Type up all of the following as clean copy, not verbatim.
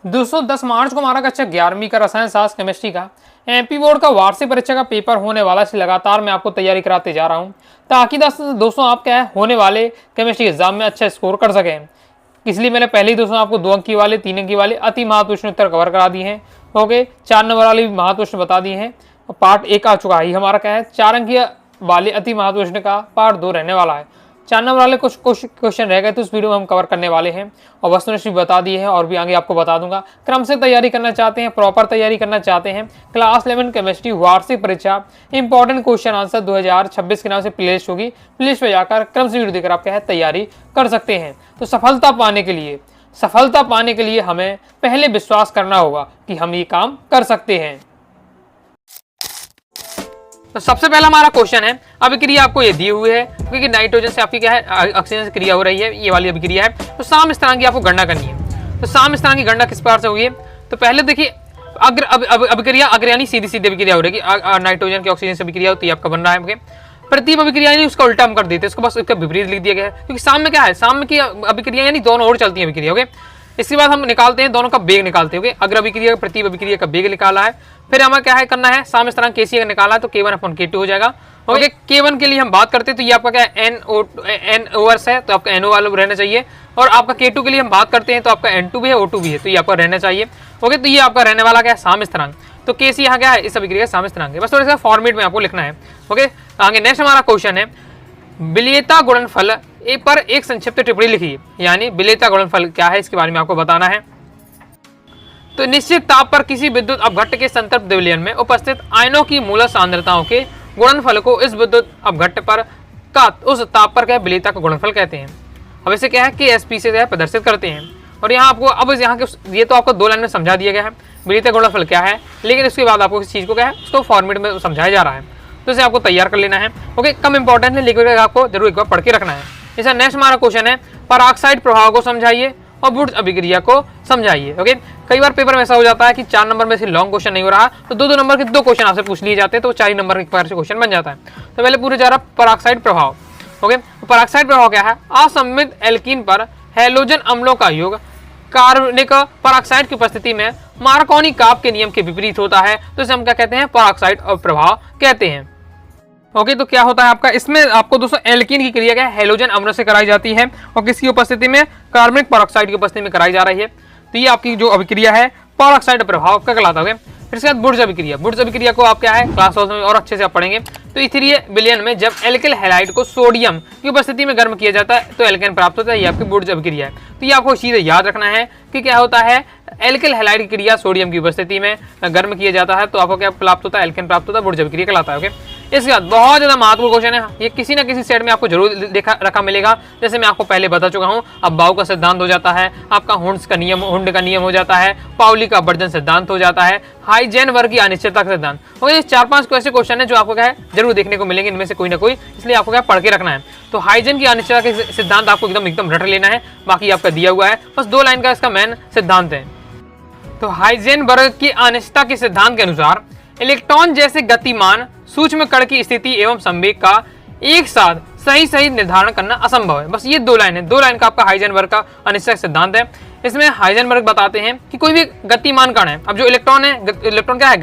दोस्तों 10 मार्च को हमारा कक्षा 11वीं का रसायन शास्त्र केमिस्ट्री का एमपी बोर्ड का वार्षिक परीक्षा का पेपर होने वाला है। लगातार मैं आपको तैयारी कराते जा रहा हूं ताकि दोस्तों आप क्या है होने वाले केमिस्ट्री एग्जाम में अच्छा स्कोर कर सकें। इसलिए मैंने पहले ही दोस्तों आपको 2 अंक की वाले 3 अंक की वाले अति महत्वपूर्ण उत्तर कवर करा दिए हैं। ओके, 4 नंबर वाले भी महत्वपूर्ण बता दिए हैं। पार्ट 1 आ चुका है। हमारा क्या है 4 अंक वाले अति महत्वपूर्ण का पार्ट 2 रहने वाला है। 4 नंबर वाले कुछ क्वेश्चन रह गए तो उस वीडियो में हम कवर करने वाले हैं और वस्तुनिष्ठ बता दिए हैं और भी आगे आपको बता दूंगा। क्रम से तैयारी करना चाहते हैं, प्रॉपर तैयारी करना चाहते हैं, क्लास 11 केमिस्ट्री वार्षिक परीक्षा इंपॉर्टेंट क्वेश्चन आंसर 2026 के नाम से प्लेलिस्ट होगी। प्लेलिस्ट पे जाकर क्रम से वीडियो देखकर आप क्या है तैयारी कर सकते हैं। तो सफलता पाने के लिए हमें पहले विश्वास करना होगा कि हम ये काम कर सकते हैं। तो सबसे पहला हमारा क्वेश्चन है, अभिक्रिया आपको ये दिए हुए है क्योंकि नाइट्रोजन से आपकी क्या है ऑक्सीजन से क्रिया हो रही है, ये वाली अभिक्रिया है। तो साम स्थान की आपको गणना करनी है। तो साम स्थान की गणना किस प्रकार से होगी? तो पहले देखिए अभिक्रिया अग्रयानी सीधी सीधी अभिक्रिया हो रही है। नाइट्रोजन की ऑक्सीजन से अभिक्रिया होती है, आपका बन रहा है। प्रतीप अभिक्रिया यानी उसका उल्टा हम कर देते हैं, उसको बस उसका विपरीत लिख दिया गया है क्योंकि साम में क्या है, साम में की अभिक्रिया यानी दोनों ओर चलती है अभिक्रिया। ओके, इसके बाद हम निकालते हैं दोनों का वेग निकालते हैं। अग्र अभिक्रिया प्रतीप अभिक्रिया का वेग निकाला है। फिर हमें क्या है करना है, साम स्थानांक केसी का निकाला है तो K1/K2 हो जाएगा। ओके, K1 के लिए हम बात करते हैं तो ये आपका क्या है NO है तो आपका NO वाला रहना चाहिए। और आपका K2 के लिए हम बात करते हैं तो आपका N2 भी है O2 भी है तो ये आपका रहना चाहिए। ओके, तो ये आपका रहने वाला क्या है साम स्थानांक। तो केसी यहाँ क्या है इस अभिक्रिया का साम स्थानांक है। बस थोड़ा सा फॉर्मेट में आपको लिखना है। ओके, आगे नेक्स्ट हमारा क्वेश्चन है, विलेयता गुणनफल पर एक संक्षिप्त टिप्पणी लिखिए। यानी विलेयता गुणनफल क्या है इसके बारे में आपको बताना है। तो निश्चित ताप पर किसी विद्युत अपघट्ट के संतृप्त विलयन में उपस्थित आयनों की मूलत सांद्रताओं के गुणनफल को इस विद्युत अपघट्ट पर का उस ताप पर क्या विलेयता का गुणनफल कहते हैं। अब इसे क्या है KSP से प्रदर्शित करते हैं। और यहाँ आपको अब यहाँ के ये तो आपको 2 लाइन में समझा दिया गया है विलेयता गुणनफल क्या है, लेकिन उसके बाद आपको इस चीज को क्या है उसको फॉर्मेट में समझाया जा रहा है तो इसे आपको तैयार कर लेना है। ओके, कम इंपॉर्टेंट है लेकिन आपको जरूर एक बार पढ़ के रखना है। जैसा नेक्स्ट हमारा क्वेश्चन है, पराक्साइड प्रभाव को समझाइए और वुड्स अभिक्रिया को समझाइए। ओके, कई बार पेपर में ऐसा हो जाता है कि 4 नंबर में से लॉन्ग क्वेश्चन नहीं हो रहा तो 2-2 नंबर के 2 क्वेश्चन आपसे पूछ लिए जाते हैं तो 4 नंबर के प्रकार से क्वेश्चन बन जाता है। तो पहले पूरे जा रहा पराक्साइड प्रभाव। ओके, तो पराक्साइड प्रभाव क्या है, असममित एल्कीन पर हैलोजन अम्लों का योग कार्बनिक पराक्साइड की उपस्थिति में मार्कोनी काप के नियम के विपरीत होता है तो इसे हम क्या कहते हैं पराक्साइड प्रभाव कहते हैं। ओके, तो क्या होता है आपका इसमें आपको दोस्तों एल्कीन की क्रिया क्या है हैलोजन अम्ल से कराई जाती है और किसकी उपस्थिति में कार्बनिक पेरोक्साइड की उपस्थिति में कराई जा रही है। तो ये आपकी जो अभिक्रिया है पेरोक्साइड प्रभाव का कहलाता है। फिर इसके बाद वुड्स अभिक्रिया को आप क्या है क्लास 12 में और अच्छे से आप पढ़ेंगे। तो इथीरिय विलयन में जब एल्किल हैलाइड को सोडियम की उपस्थिति में गर्म किया जाता है तो एल्केन प्राप्त होता है, ये आपकी वुड्स अभिक्रिया है। तो ये आपको चीजें याद रखना है कि क्या होता है एल्किल हैलाइड की क्रिया सोडियम की उपस्थिति में गर्म किया जाता है तो आपको क्या प्राप्त होता है एल्केन प्राप्त होता है, वुड्स अभिक्रिया कहलाता है। ओके, इसके बाद बहुत ज्यादा महत्वपूर्ण क्वेश्चन है, ये किसी ना किसी सेट में आपको जरूर रखा मिलेगा। जैसे मैं आपको पहले बता चुका हूँ, अब बाउ का सिद्धांत हो जाता है, आपका हुंड का नियम हो जाता है, पाउली का अपवर्जन सिद्धांत हो जाता है, हाइजेनबर्ग की अनिश्चितता का सिद्धांत। और ये 4-5 ऐसे क्वेश्चन है जो आपको क्या है जरूर देखने को मिलेंगे इनमें से कोई ना कोई, इसलिए आपको क्या पढ़ के रखना है। तो हाइजेन की अनिश्चितता के सिद्धांत आपको एकदम रट लेना है, बाकी आपका दिया हुआ है, बस 2 लाइन का इसका मेन सिद्धांत है। तो हाइजेनबर्ग की अनिश्चितता के सिद्धांत के अनुसार इलेक्ट्रॉन जैसे गतिमान सूक्ष्म कण की स्थिति एवं संवेग का एक साथ सही निर्धारण करना असंभव है। बस ये 2 लाइन है, 2 लाइन का आपका हाइजेनबर्ग का अनिश्चितता सिद्धांत है। इसमें हाइजेनबर्ग बताते हैं कि कोई भी गतिमान कण है, अब जो इलेक्ट्रॉन है, इलेक्ट्रॉन क्या है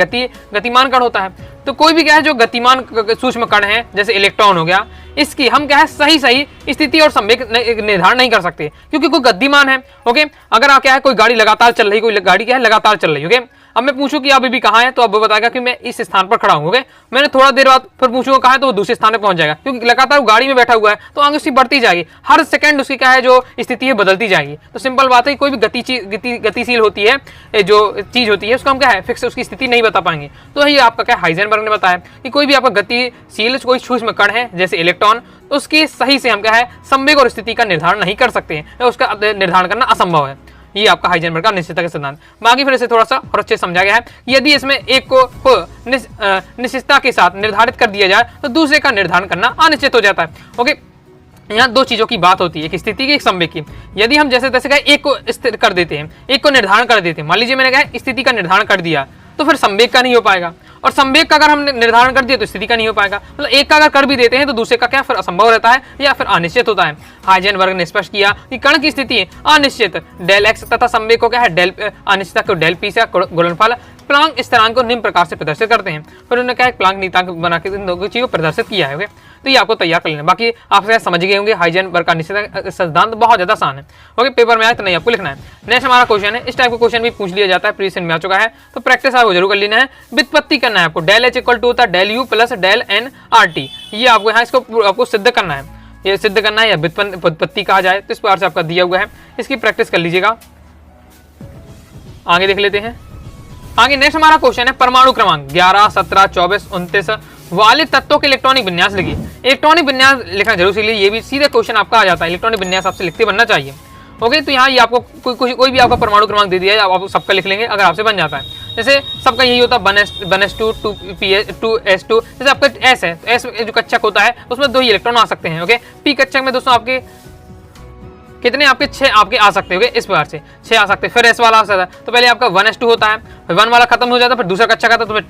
गतिमान कण होता है, तो कोई भी क्या है जो गतिमान सूक्ष्म कण है जैसे इलेक्ट्रॉन हो गया, इसकी हम क्या है सही स्थिति और संवेग निर्धारण नहीं कर सकते क्योंकि कोई गतिमान है। ओके, अगर आप क्या है कोई गाड़ी लगातार चल रही, कोई गाड़ी क्या है लगातार चल रही। ओके, अब मैं पूछूं कि आप अभी कहाँ है तो अब वो बताएगा कि मैं इस स्थान पर खड़ा हूँ। ओके, मैंने थोड़ा देर बाद फिर पूछूंगा कहाँ है तो वो दूसरे स्थान पर पहुंच जाएगा क्योंकि लगातार गाड़ी में बैठा हुआ है तो आगे उसकी बढ़ती जाएगी, हर सेकंड उसकी क्या है जो स्थिति है बदलती जाएगी। तो सिंपल बात है, कोई भी गतिशील होती है जो चीज होती है उसको हम क्या है फिक्स उसकी स्थिति नहीं बता पाएंगे। तो ये आपका क्या हाइजेनबर्ग ने बताया कि कोई भी आपका गतिशील कोई सूक्ष्म कण है जैसे इलेक्ट्रॉन, उसकी सही से हम क्या है संवेग और स्थिति का निर्धारण नहीं कर सकते हैं, उसका निर्धारण करना असंभव है। ये आपका हाइजेनबर्ग का निश्चितता का सिद्धांत। बाकी फिर इसे थोड़ा सा और अच्छे समझा गया है, यदि इसमें एक को निश्चितता के साथ निर्धारित कर दिया जाए तो दूसरे का निर्धारण करना अनिश्चित हो जाता है। ओके, यहाँ 2 चीजों की बात होती है, एक स्थिति की एक संवेग की। यदि हम जैसे तैसे कहे एक को स्थिर कर देते हैं, एक को निर्धारण कर देते हैं, मान लीजिए मैंने कहा स्थिति का निर्धारण कर दिया तो फिर संवेग का नहीं हो पाएगा। और संवेग का अगर हमने निर्धारण कर दिया तो स्थिति का नहीं हो पाएगा, मतलब एक का अगर कर भी देते हैं तो दूसरे का क्या फिर असंभव रहता है या फिर अनिश्चित होता है। हाइजेनबर्ग ने स्पष्ट किया कि कण की स्थिति अनिश्चित डेल एक्स तथा संवेग को क्या है डेल अनिश्चितता को डेल पी से गुणनफल प्लांक स्थिरांक को निम्न प्रकार से प्रदर्शित करते हैं। फिर उन्होंने क्या प्लांक नीतांक बना के इन दोनों चीजों को प्रदर्शित किया है। तो ये आपको तैयार कर लेना, बाकी आप शायद समझ गए होंगे हाइजेनबर्ग का अनिश्चितता सिद्धांत बहुत ज्यादा आसान है। ओके, पेपर में आए तो नहीं आपको लिखना है। नेक्स्ट हमारा क्वेश्चन है, इस टाइप का क्वेश्चन भी पूछ लिया जाता है, प्रीवियस में आ चुका है, तो प्रैक्टिस आपको जरूर कर लेना है। व्युत्पत्ति करना है आपको, डेल एच इक्वल टू होता है del U plus del N R T, ये आपको यहाँ इसको आपको सिद्ध करना है, ये सिद्ध करना है या व्युत्पत्ति कहा जाए तो इस प्रकार से आपका दिया हुआ है, इसकी प्रैक्टिस कर लीजिएगा। आगे देख लेते हैं। आगे नेक्स्ट हमारा क्वेश्चन है परमाणु क्रमांक 11, 17, 24, 29 वाले तत्वों के इलेक्ट्रॉनिक विन्यास लिखिए। इलेक्ट्रॉनिक विन्यास लिखना जरूर सीख लीजिए, ये भी सीधे क्वेश्चन आपका आ जाता है, इलेक्ट्रॉनिक विन्यास आपसे लिखते बनना चाहिए। ओके, तो यहाँ ये आपको कोई भी आपका परमाणु क्रमांक दे दिया है, आप सबका लिख लेंगे अगर आपसे बन जाता है। जैसे सबका यही होता है 1s2 2s2, जैसे आपका एस है तो एस जो कक्षक होता है उसमें 2 ही इलेक्ट्रॉन आ सकते हैं। ओके, पी कक्षक में दोस्तों आपके कितने आपके 6 आपके आ सकते हैं, इस प्रकार से 6 आ सकते हैं। फिर एस वाला आ सकता है, तो पहले आपका 1s2 होता है, फिर 1 वाला खत्म हो जाता है, फिर दूसरा कक्षा आता है तो फिर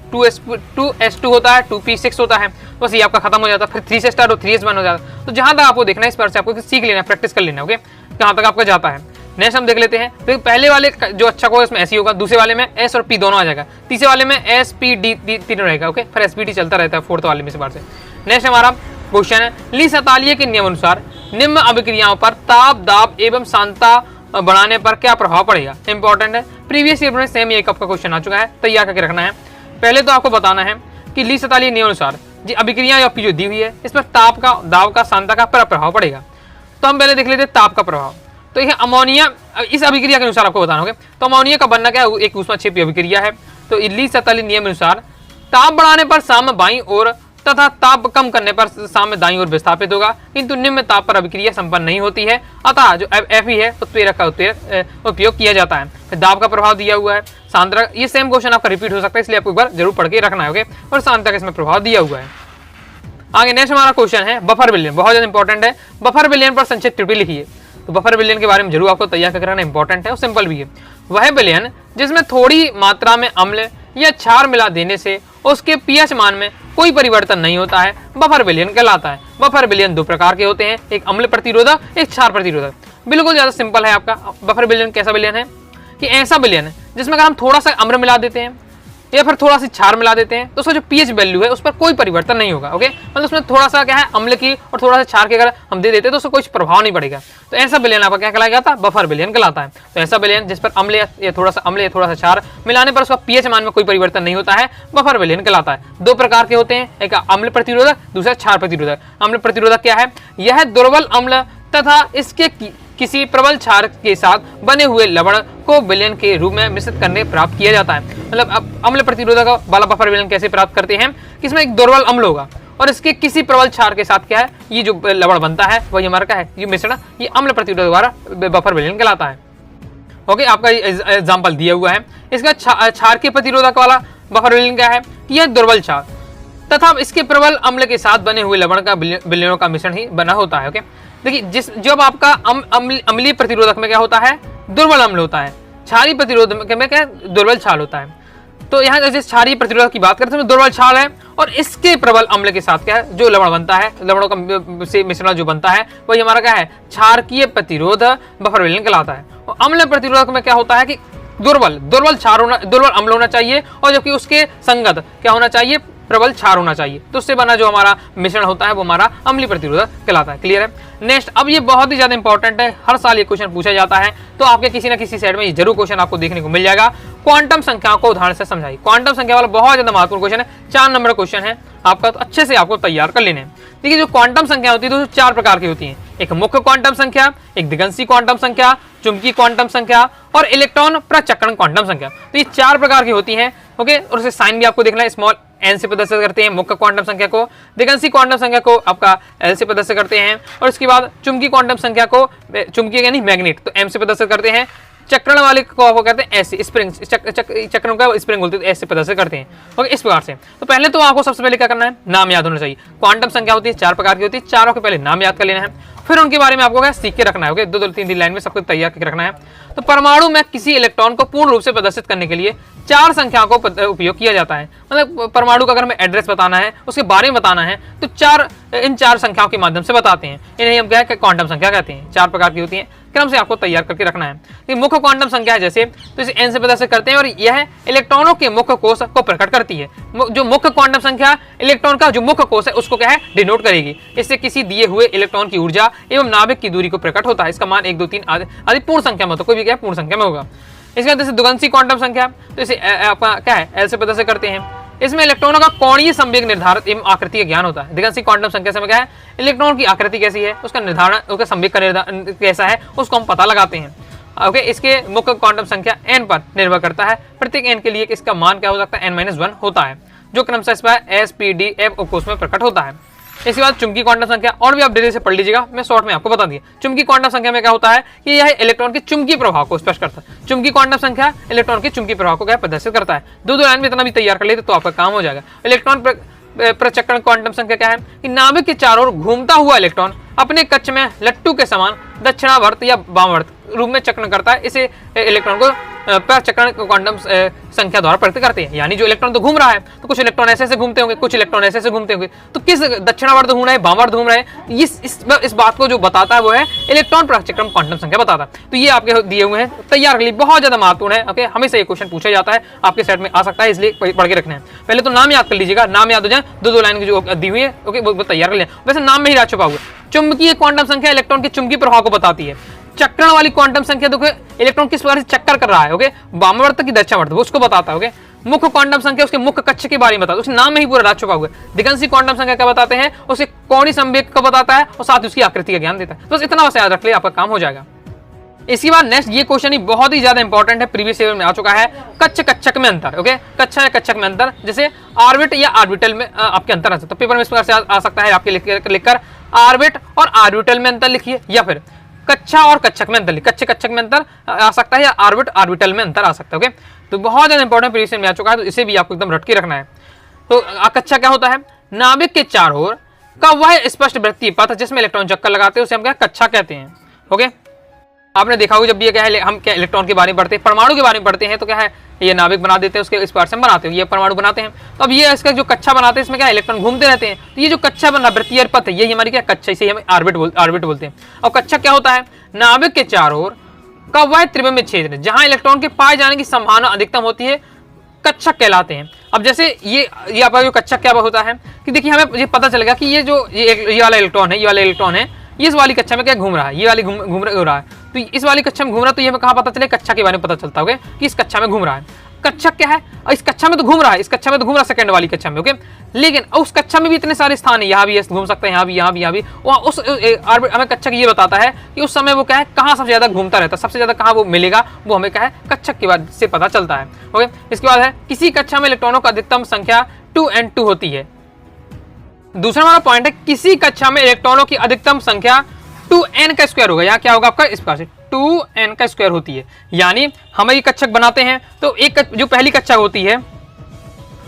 2s2 होता है, 2p6 होता है, बस ये आपका खत्म हो जाता है, फिर 3 से स्टार्ट हो 3s1 हो जाता है। तो जहां तक आपको देखना है इस प्रकार से आपको सीख लेना है, प्रैक्टिस कर लेना है। ओके, कहाँ तक आपका जाता है। नेक्स्ट हम देख लेते हैं, तो पहले वाले जो अच्छा होगा इसमें ऐसे ही होगा, दूसरे वाले में एस और पी दोनों आ जाएगा, तीसरे वाले में एस पी डी तीनों रहेगा। ओके, फिर एसपीटी चलता रहता है फोर्थ वाले में इस बार से। नेक्स्ट हमारा क्वेश्चन है, ली सतालिये के नियम अनुसार निम्न अभिक्रियाओं पर ताप, दाब एवं सांद्रता बढ़ाने पर क्या प्रभाव पड़ेगा। इंपॉर्टेंट है, प्रीवियस ईयर में सेम एक आपका क्वेश्चन आ चुका है, तैयार करके रखना है। पहले तो आपको बताना है कि ली सतालिये नियम अनुसार जी अभिक्रिया आपकी जो दी हुई है इस पर ताप का, दाब का, सांद्रता का प्रभाव पड़ेगा। तो हम पहले देख लेते हैं ताप का प्रभाव। तो यह अमोनिया, इस अभिक्रिया के अनुसार आपको बताना होगा, तो अमोनिया का बनना क्या है, एक ऊष्माक्षेपी अभिक्रिया है। तो ली सतालिये नियम अनुसार ताप बढ़ाने पर साम्य बाईं ओर तथा ताप कम करने पर साम्य दाईं ओर विस्थापित होगा, किंतु निम्न ताप पर अभिक्रिया संपन्न नहीं होती है, अतः जो Fe है उत्प्रेरक का उपयोग किया जाता है। फिर दाब का प्रभाव दिया हुआ है, सांद्रता, ये सेम क्वेश्चन आपका रिपीट हो सकता है, इसलिए आपको एक बार जरूर पढ़ के रखना है। और सांद्रता का इसमें प्रभाव दिया हुआ है। आगे नेक्स्ट हमारा क्वेश्चन है बफर विलयन, बहुत ज्यादा इंपॉर्टेंट है। बफर विलयन पर संक्षिप्त टिप्पणी लिखिए। तो बफर विलयन के बारे में जरूर आपको तैयार करके रखना इंपॉर्टेंट है और सिंपल भी है। वह विलयन जिसमें थोड़ी मात्रा में अम्ल या क्षार मिला देने से उसके पीएच मान में कोई परिवर्तन नहीं होता है, बफर विलयन कहलाता है। बफर विलयन 2 प्रकार के होते हैं, एक अम्ल प्रतिरोधक, एक क्षार प्रतिरोधक। बिल्कुल ज्यादा सिंपल है आपका। बफर विलयन कैसा विलयन है कि ऐसा विलयन है जिसमें अगर हम थोड़ा सा अम्ल मिला देते हैं या फिर थोड़ा सा क्षार मिला देते हैं तो उसका जो पीएच वैल्यू है उस पर कोई परिवर्तन नहीं होगा। ओके, मतलब उसमें थोड़ा सा क्या है अम्ल की और थोड़ा सा क्षार की अगर हम दे देते हैं तो उसका कोई प्रभाव नहीं पड़ेगा। तो ऐसा विलयन आपका क्या कहलाया जाता है, बफर विलयन कहलाता है। तो ऐसा विलयन जिस पर अम्ल या थोड़ा सा अम्ल या थोड़ा सा क्षार मिलाने पर उसका पीएच मान में कोई परिवर्तन नहीं होता है, बफर विलयन कहलाता है। 2 प्रकार के होते हैं, एक अम्ल प्रतिरोधक, दूसरा क्षार प्रतिरोधक। अम्ल प्रतिरोधक क्या है, यह दुर्बल अम्ल तथा इसके किसी प्रबल क्षार के साथ बने हुए लवण को विलयन के रूप में मिश्रित करने प्राप्त किया जाता है। मतलब अम्ल प्रतिरोधक वाला बफर विलयन कैसे प्राप्त करते हैं कि इसमें एक दुर्बल अम्ल होगा और इसके किसी प्रबल क्षार के साथ क्या है ये जो लवण बनता है वही हमारा क्या है, ये मिश्रण, ये अम्ल प्रतिरोधक वाला बफर विलयन कहलाता है। ओके, आपका एग्जाम्पल दिया हुआ है। इसका क्षार के प्रतिरोधक वाला बफर विलयन क्या है, यह दुर्बल क्षार तथा इसके प्रबल अम्ल के साथ बने हुए लवण का विलयनों का मिश्रण ही बना होता है। ओके, देखिए जब आपका अम्लीय प्रतिरोधक में क्या होता है, दुर्बल अम्ल होता है, क्षारीय प्रतिरोधक में क्या दुर्बल क्षार होता है। तो यहाँ जैसे क्षारीय प्रतिरोधक की बात करते हैं दुर्बल क्षार है और इसके प्रबल अम्ल के साथ क्या है जो लवण बनता है, लवणों का से मिश्रण जो बनता है वही हमारा क्या है, क्षारकीय प्रतिरोध बफर विलयन कहलाता है। और अम्ल प्रतिरोधक में क्या होता है कि दुर्बल क्षार होना, दुर्बल अम्ल होना चाहिए और जबकि उसके संगत क्या होना चाहिए, प्रबल क्षार होना चाहिए। तो उससे बना जो हमारा मिश्रण होता है वो हमारा अम्लीय प्रतिरोधक कहलाता है। क्लियर है। नेक्स्ट, अब ये बहुत ही ज्यादा इंपॉर्टेंट है, हर साल ये क्वेश्चन पूछा जाता है, तो आपके किसी ना किसी सेट में ये जरूर क्वेश्चन आपको देखने को मिल जाएगा। क्वांटम संख्याओं को उदाहरण से समझाइए। क्वांटम संख्या वाला बहुत ज्यादा महत्वपूर्ण क्वेश्चन है, 4 नंबर क्वेश्चन है आपका, तो अच्छे से आपको तैयार कर लेने हैं। देखिए जो क्वांटम संख्या होती है तो 4 प्रकार की होती है, एक मुख्य क्वांटम संख्या, एक दिगंशी क्वांटम संख्या, चुंबकीय क्वांटम संख्या और इलेक्ट्रॉन प्रचक्रण क्वांटम संख्या। तो ये 4 प्रकार की होती है। ओके, और उसे साइन भी आपको देखना है, स्मॉल एन से प्रदर्शित करते हैं मुख्य क्वांटम संख्या को, दिगंशी क्वांटम संख्या को आपका एल से प्रदर्शित करते हैं और इसके बाद चुंबकीय क्वांटम संख्या को, चुंबकीय यानी मैग्नेट, तो एम से प्रदर्शित करते हैं, चक्रण वाले को कहते हैं ऐसे स्प्रिंग, चक्रण का स्प्रिंग बोलते हैं, ऐसे प्रदर्शित करते हैं। ओके, इस प्रकार से। तो पहले तो आपको सबसे पहले क्या करना है, नाम याद होना चाहिए। क्वांटम संख्या होती है 4 प्रकार की होती है, चारों के पहले नाम याद कर लेना है, फिर उनके बारे में आपको क्या सीख के रखना है। ओके, 2-3 लाइन में सब कुछ तैयार करके रखना है। तो परमाणु में किसी इलेक्ट्रॉन को पूर्ण रूप से प्रदर्शित करने के लिए 4 संख्याओं का उपयोग किया जाता है। मतलब परमाणु का अगर हमें एड्रेस बताना है, उसके बारे में बताना है, तो इन 4 संख्याओं के माध्यम से बताते हैं। इन्हें हम क्या है, क्वांटम संख्या कहते हैं। 4 प्रकार की होती है, क्रम से आपको तैयार करके रखना है। कि मुख्य क्वांटम संख्या है जैसे, तो इसे n से प्रदर्शित करते हैं और यह इलेक्ट्रॉनों के मुख्य कोश को प्रकट करती है। जो मुख्य क्वांटम संख्या इलेक्ट्रॉन का जो मुख्य कोश है उसको क्या है, डिनोट करेगी। इससे किसी दिए हुए इलेक्ट्रॉन की ऊर्जा एवं नाभिक की दूरी को प्रकट होता है। इसका मान 1, 2, 3 आदि पूर्ण संख्या में होता है, कोई भी क्या है पूर्ण संख्या में होगा। इसके बाद जैसे द्विगंशी क्वांटम संख्या, तो इसे आपका क्या है, L से प्रदर्शित करते हैं। इसमें इलेक्ट्रॉनों का कोणीय संवेग निर्धारित एवं आकृति का ज्ञान होता है। द्विगंशी क्वांटम संख्या से क्या है, इलेक्ट्रॉन की आकृति कैसी है, उसका निर्धारण, उसका संवेग का निर्धारण कैसा है, उसको हम पता लगाते हैं। ओके, इसके मुख्य क्वांटम संख्या n पर निर्भर करता है। प्रत्येक n के लिए इसका मान क्या हो सकता है, n-1 होता है, जो क्रमशः इस पर S, P, D, F कोश में प्रकट होता है। इसके बाद चुंबकीय क्वांटम संख्या, और भी आप डिटेल से पढ़ लीजिएगा, मैं शॉर्ट में आपको बता दिया। चुंबकीय क्वांटम संख्या में क्या होता है कि यह इलेक्ट्रॉन के चुंबकीय प्रभाव को स्पष्ट करता है। चुंबकीय क्वांटम संख्या इलेक्ट्रॉन के चुंबकीय प्रभाव को क्या प्रदर्शित करता है। 2 लाइन में इतना भी तैयार कर लेते तो आपका काम हो जाएगा। इलेक्ट्रॉन प्रचक्रण क्वांटम संख्या क्या है कि नाभिक के चारों ओर घूमता हुआ इलेक्ट्रॉन अपने कक्ष में लट्टू के समान दक्षिणावर्त या वामावर्त रूप में चक्रण करता है। इसे इलेक्ट्रॉन को प्रचक्रण क्वांटम संख्या द्वारा प्रकट करते हैं। यानी जो इलेक्ट्रॉन तो घूम रहा है, तो कुछ इलेक्ट्रॉन ऐसे घूमते होंगे, कुछ इलेक्ट्रॉन ऐसे घूमते होंगे, तो किस दक्षिणावर्त घूम रहा है, वामावर्त घूम रहा है, इस बात को जो बताता है वो है इलेक्ट्रॉन प्रचक्रण क्वांटम संख्या बताता है। तो ये आपके दिए हुए हैं, तैयार के लिए बहुत ज्यादा महत्वपूर्ण है। ओके, हमेशा ये क्वेश्चन पूछा जाता है, आपके सेट में आ सकता है, इसलिए पढ़ के रखना है। पहले तो नाम याद कर लीजिएगा, नाम याद हो जाए, 2 लाइन की जो दी हुई है ओके वो तैयार कर लिया। वैसे नाम में ही राज छुपा हुआ। चुंबकीय क्वांटम संख्या इलेक्ट्रॉन के चुंबकीय प्रभाव को बताती है। चक्रण वाली क्वांटम संख्या देखो इलेक्ट्रॉन किस प्रकार से चक्कर कर रहा है, ओके, वामावर्त की दक्षिणावर्त वो उसको बताता है। ओके, मुख्य क्वांटम संख्या उसके मुख्य कक्ष के बारे में बताता है, उसके नाम में ही पूरा राज छुपा हुआ है। द्विगंशी क्वांटम संख्या क्या बताते हैं, उसके कोणीय संवेग को बताता है और साथ ही उसकी आकृति का ज्ञान देता है। बस इतना बस याद रख लिया, आपका काम हो जाएगा। इसके बाद नेक्स्ट ये क्वेश्चन ही बहुत ही ज्यादा इंपॉर्टेंट है, प्रीवियस ईयर में आ चुका है। कक्ष कक्षक में अंतर। ओके, कक्षा या कक्षक में अंतर, जैसे ऑर्बिट या ऑर्बिटल में आपके अंतर आ सकता है। पेपर में इस प्रकार से आ सकता है, आपके लिखकर ऑर्बिट और ऑर्बिटल में अंतर लिखिए, या फिर कक्षा और कक्षक में अंतर, कच्छ कक्षक में अंतर आ सकता है, या ऑर्बिट ऑर्बिटल में अंतर आ सकता है। ओके, तो बहुत ज्यादा इंपॉर्टेंट प्रीवियस ईयर में आ चुका है, तो इसे भी आपको एकदम रट के रखना है। तो कक्षा क्या होता है, नाभिक के चारों ओर का वह स्पष्ट वृत्तीय पथ जिसमें इलेक्ट्रॉन चक्कर लगाते हैं उसे हम क्या कक्षा कहते हैं। ओके, आपने देखा होगा जब ये क्या है, हम क्या इलेक्ट्रॉन के बारे में पढ़ते हैं, परमाणु के बारे में पढ़ते हैं, तो क्या है ये नाभिक बना देते हैं, उसके इस पार से हम बनाते हैं, ये परमाणु बनाते हैं। तो अब ये इसका जो कक्षा बनाते हैं, इसमें क्या इलेक्ट्रॉन घूमते रहते हैं। तो ये जो कक्षा बना वृत्तीय पथ है, ये हमारी क्या कक्षा, इसे हम ऑर्बिट बोलते हैं। और कक्षा क्या होता है, नाभिक के चारों ओर का वह त्रिविमीय क्षेत्र जहां इलेक्ट्रॉन के पाए जाने की संभावना अधिकतम होती है, कक्षक कहलाते हैं। अब जैसे ये आपका जो कक्षक क्या होता है कि देखिए हमें ये पता चलेगा कि ये जो ये वाला इलेक्ट्रॉन है, ये वाला इलेक्ट्रॉन है, ये इस वाली कक्षा में क्या घूम रहा है, ये वाली घूम रहा है, तो इस वाली कक्षा में घूम रहा है। तो ये हमें कहाँ पता चले, कक्षा के बारे में पता चलता है कि इस कक्षा में घूम रहा है। कक्षक क्या है, इस कक्षा में तो घूम रहा है, इस कक्षा में तो घूम रहा है सेकंड वाली कक्षा में। ओके, लेकिन उस कक्षा में भी इतने सारे स्थान है, यहाँ भी घूम सकता है, यहाँ भी वहाँ उस हमें कक्षक ये बताता है कि उस समय वो क्या है, कहाँ सबसे ज्यादा घूमता रहता है, सबसे ज्यादा कहाँ वो मिलेगा, वो हमें क्या है कक्षक के बाद से पता चलता है। ओके, इसके बाद है किसी कक्षा में इलेक्ट्रॉनों का अधिकतम संख्या 2n2 होती है। दूसरा हमारा पॉइंट है, किसी कक्षा में इलेक्ट्रॉनों की अधिकतम संख्या 2n का स्क्वायर होगा। यहाँ क्या होगा आपका, इस प्रकार से 2n का स्क्वायर होती है। यानी हम ये कक्षक बनाते हैं, तो एक जो पहली कक्षा होती है,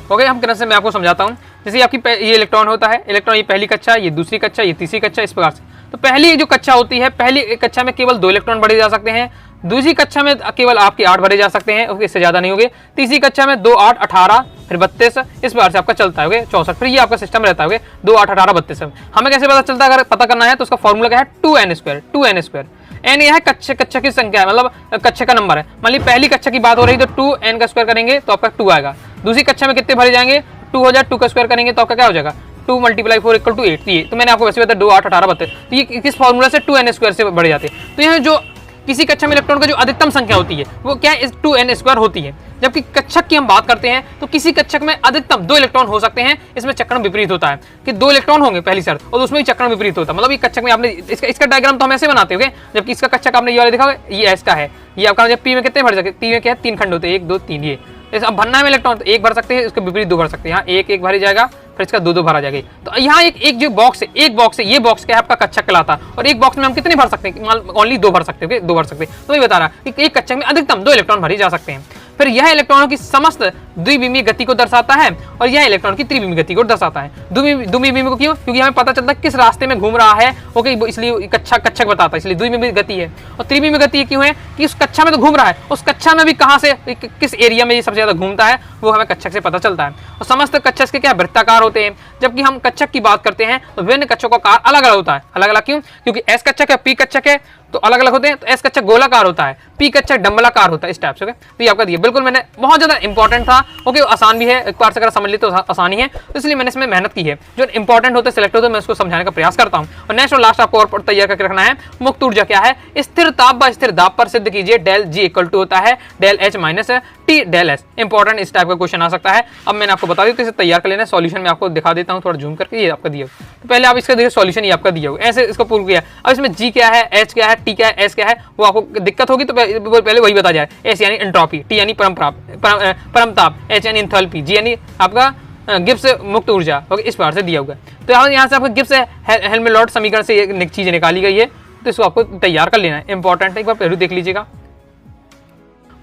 ओके, हम तरह से मैं आपको समझाता हूँ। जैसे आपकी ये इलेक्ट्रॉन होता है, इलेक्ट्रॉन ये पहली कक्षा, ये दूसरी कक्षा, ये तीसरी कक्षा, इस प्रकार से। तो पहली जो कक्षा होती है, पहली कक्षा में केवल 2 इलेक्ट्रॉन भरे जा सकते हैं, दूसरी कक्षा में केवल आपके 8 भरे जा सकते हैं, इससे ज्यादा नहीं होंगे। तीसरी कक्षा में 2, 8, 18, फिर 32, इस प्रकार से आपका चलता है 64। फिर ये आपका सिस्टम रहता है 2, 8, 18, 32। हमें कैसे पता चलता है, अगर पता करना है तो उसका फॉर्मूला क्या है, 2n स्क्वायर। n यह है कक्षा की संख्या है, मतलब कक्षा का नंबर है। मान ली पहली कक्षा की बात हो रही है, तो 2n का स्क्वायर करेंगे तो आपका 2 आएगा। दूसरी कक्षा में कितने भरे जाएंगे, 2 हो जाए, 2 का स्क्वायर करेंगे तो आपका क्या हो जाएगा, 2 × 4 = 8। तो मैंने आपको वैसे बताया 2, 8, 18, 32। तो ये किस फॉर्मूला से 2n स्क्वायर से बढ़ जाते हैं। तो यह जो किसी कक्षा में इलेक्ट्रॉन का जो अधिकतम संख्या होती है वो क्या है, 2n स्क्वायर होती है। जबकि कक्षक की हम बात करते हैं तो किसी कक्षक में अधिकतम 2 इलेक्ट्रॉन हो सकते हैं। इसमें चक्रण विपरीत होता है कि 2 इलेक्ट्रॉन होंगे पहली शर्त, और उसमें भी चक्रण विपरीत होता है। मतलब ये कक्षक में आपने इसका डायग्राम तो हम ऐसे बनाते होंगे, जबकि इसका कक्षक आपने ये वाला देखा होगा, ये एस का है, ये आपका पी में कितने भर सकते, पी में क्या है 3 खंड होते हैं, 1, 2, 3, ये जैसे अब भरना है इलेक्ट्रॉन तो एक भर सकते हैं, इसके विपरीत दो भर सकते हैं। यहाँ एक एक भरी जाएगा, फिर इसका दो दो भरा जाएगा। तो यहाँ एक जो बॉक्स है, एक बॉक्स है, ये बॉक्स क्या है आपका कच्छक कहलाता है। और एक बॉक्स में हम कितने भर सकते हैं, ओनली दो भर सकते हैं, दो भर सकते हैं। तो ये बता रहा है कि एक कच्छक में अधिकतम 2 इलेक्ट्रॉन भरे जा सकते हैं। फिर यह इलेक्ट्रॉनों की समस्त द्विविमीय गति को दर्शाता है और यह इलेक्ट्रॉन की त्रिविमीय गति को दर्शाता है। द्विविमीय को क्यों? क्योंकि हमें पता चलता है किस रास्ते में घूम रहा है, ओके, इसलिए कच्छक बताता है, इसलिए द्विविमीय गति है। और त्रिविमीय गति क्यों है कि उस कक्षा में तो घूम रहा है, उस कक्षा में भी कहाँ से किस एरिया में ये सबसे ज्यादा घूमता है वो हमें कच्छक से पता चलता है। और समस्त कच्छक के क्या वृत्ताकार होते हैं। जबकि हम कच्छक की बात करते हैं तो विभिन्न कच्छकों का आकार अलग अलग होता है। अलग अलग क्यों? क्योंकि एस कच्छक है, पी कच्छक है, तो अलग अलग होते हैं। तो एस कच्छक गोलाकार होता है, पी कच्छक डंबलाकार होता है, इस टाइप से। तो ये आपका दिया, बिल्कुल मैंने बहुत ज्यादा इंपॉर्टेंट था, ओके, आसान भी है, एक बार से अगर समझ ली तो आसानी है, तो इसलिए मैंने इसमें मेहनत की है। जो इंपॉर्टेंट होते सिलेक्ट होते मैं उसको समझाने का प्रयास करता हूँ। और नेक्स्ट और लास्ट आपको और तैयार करके रखना है, मुक्त ऊर्जा क्या है, स्थिर ताप व स्थिर दाब पर सिद्ध कीजिए। डेल जी इक्वल टू होता है del H minus T del S. Important इस टाइप का क्वेश्चन आ सकता है। अब मैंने आपको बता दिया, तो इसे तैयार कर लेना। सॉल्यूशन में आपको दिखा देता हूँ थोड़ा जूम करके, ये आपका दिया। तो पहले आप इसका देखिए सॉल्यूशन ये आपका दिया होगा, ऐसे इसको प्रूव किया। अब इसमें जी क्या है, एच क्या है, टी क्या है, एस क्या है, वो आपको दिक्कत होगी तो पहले वही बता जाए। एस यानी एंट्रोपी, टी यानी परमताप, एच यानी एंथैल्पी, जी यानी आपका गिब्स मुक्त ऊर्जा, ओके, इस बार से दिया हुआ है। तो यहाँ से आपको गिब्स हेल्महोल्ट्ज समीकरण से ये चीजें निकाली गई है, तो इसको आपको तैयार कर लेना है। इंपॉर्टेंट है, एक बार पहले देख लीजिएगा।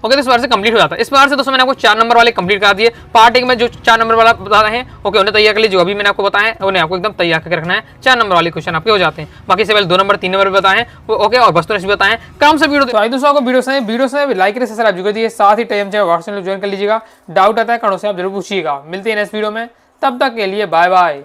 ओके, तो इस बार से कंप्लीट हो जाता है। इस बार से दोस्तों मैंने आपको 4 नंबर वाले कंप्लीट कर दिए। पार्ट 1 में जो 4 नंबर वाला बता रहे हैं, ओके, उन्हें तैयार कर लीजिए। जो अभी मैंने आपको बताया उन्हें आपको एकदम तैयार करके रखना है। 4 नंबर वाले क्वेश्चन आपके हो जाते हैं। बाकी से पहले 2 नंबर 3 नंबर बताए वो, ओके, और वस्तुनिष्ठ भी बताएं। काम से वीडियो दोस्तों आपको वीडियो से लाइक करिए, सब्सक्राइब कर दिए, साथ ही टेलीग्राम चैनल व्हाट्सएप ज्वाइन कर लीजिएगा। डाउट आता है करो से आप जरूर पूछिएगा। मिलते हैं नेक्स्ट वीडियो में, तब तक के लिए बाय बाय।